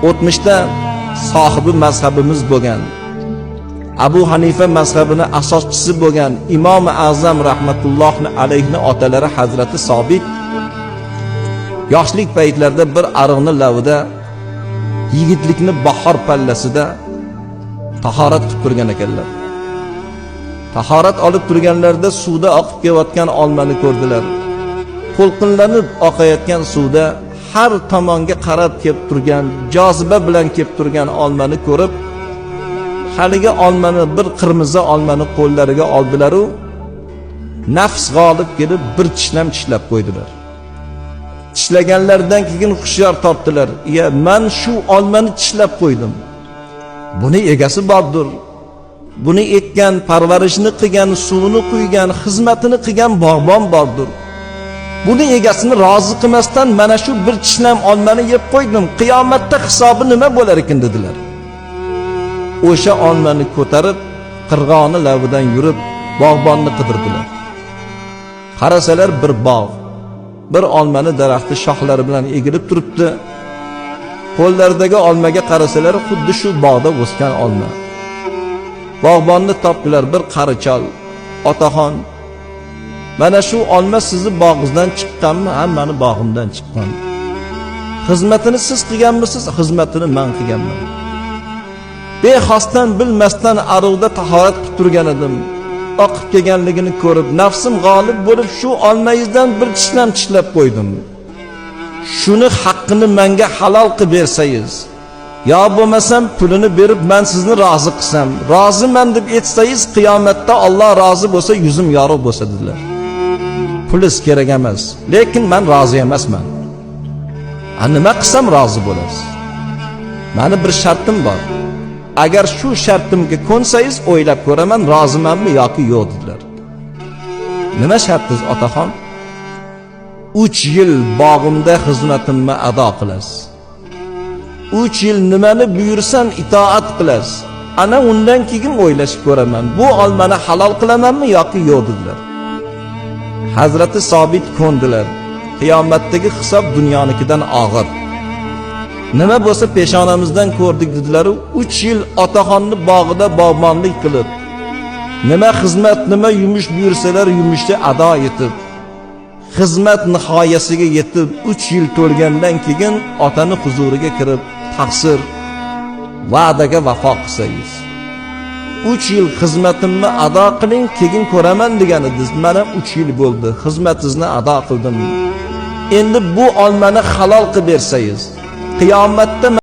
o'tmishda sohibi mazhabimiz bo'lgan, Abu Hanifa mazhabini asoschisi bo'lgan Imom Azam rahmatullohi alayhi otalari Hazrati Sobit yoshlik paytlarida bir ariqni lavida, yigitlikni bahor pallasida tahorat qilib turgan ekanlar. Tahorat olib turganlarida suvda oqib kelayotgan olmani ko'rdilar. To'lqinlanib oqayotgan suvda har tomonga qarab kelib turgan, joziba bilan kelib turgan olmani ko'rib, haligi olmani, bir qirmizi olmani qo'llariga oldilar u nafs g'olib kelib bir tishlab qo'ydilar. Tishlaganlardan keyin hushyor topdilar. "Ya, men shu olmani tishlab qo'ydim. Buni egasi bordir. Buni ekkan, parvarishini qilgan, suvini quygan, xizmatini qilgan bog'bon bordir. Buni egasini rozi qilmasdan mana shu bir tishlam olmani yeb qo'ydim. Qiyomatda hisobi nima bo'lar ekan?" dedilar. O'sha olmani ko'tarib, qirg'oni lavidan yurib, bog'bonni qidirdilar. Qarasalar bir bog', bir olmani daraxti shoxlari bilan egilib turibdi. Qo'llaridagi olmaga qarasalar, xuddi shu bog'da o'sgan olma. Bog'bonni topdilar, bir qarichol. "Otaxon, mana shu olma sizni bog'ingizdan chiqqanmi?" "Ha, meni bog'imdan chiqqan." "Xizmatini siz qilganmisiz?" "Xizmatini men qilganman. Bexosdan bilmasdan ariqda tahorat qilib turgan edim. Oqib kelganligini ko'rib, nafsim g'olib bo'lib shu olmangizdan bir tishlab qo'ydim. Shuni haqqini menga halol qilib bersangiz, yo bo'lmasam pulini berib men sizni rozi qilsam, roziman deb aytsangiz, qiyomatda Alloh rozi bo'lsa, yuzim yorug' bo'lsa" dedilar. "Pulingiz kerak emas, lekin men rozi emasman. Nima qilsam rozi bo'lasiz? Meni bir shartim bor. Agar shu shartimga ko'nsangiz, o'ylab ko'raman, rozimanmi yoki yo'q" dedilar. "Nima shartingiz otaxon?" 3 yil bog'imda xizmatimni ado qilasiz. 3 yil nimani buyursam itoat qilasiz. Ana undan keyin o'ylashib ko'raman, bu olmani halol qilamanmi yoki yo'q dedilar. Hazrati Sobit ko'ndilar. Qiyomatdagi hisob dunyonikidan og'ir. "Nima bo'lsa peshonamizdan ko'rdik" dedilar. 3 yil otaxonni bog'ida bog'bonlik qilib, nima xizmat, nima yumush buyursalar yumushni ado etib, xizmat nihoyasiga yetib 3 yil to'lgandan keyin otani huzuriga kirib, "Taqsir, va'daga vafo qilsangiz, 3 yil xizmatimni ado qiling, keyin ko'raman" degan edingiz. Mana 3 yil bo'ldi, xizmatingizni ado qildim. Endi bu olmani halol qilib bersangiz, qiyomatda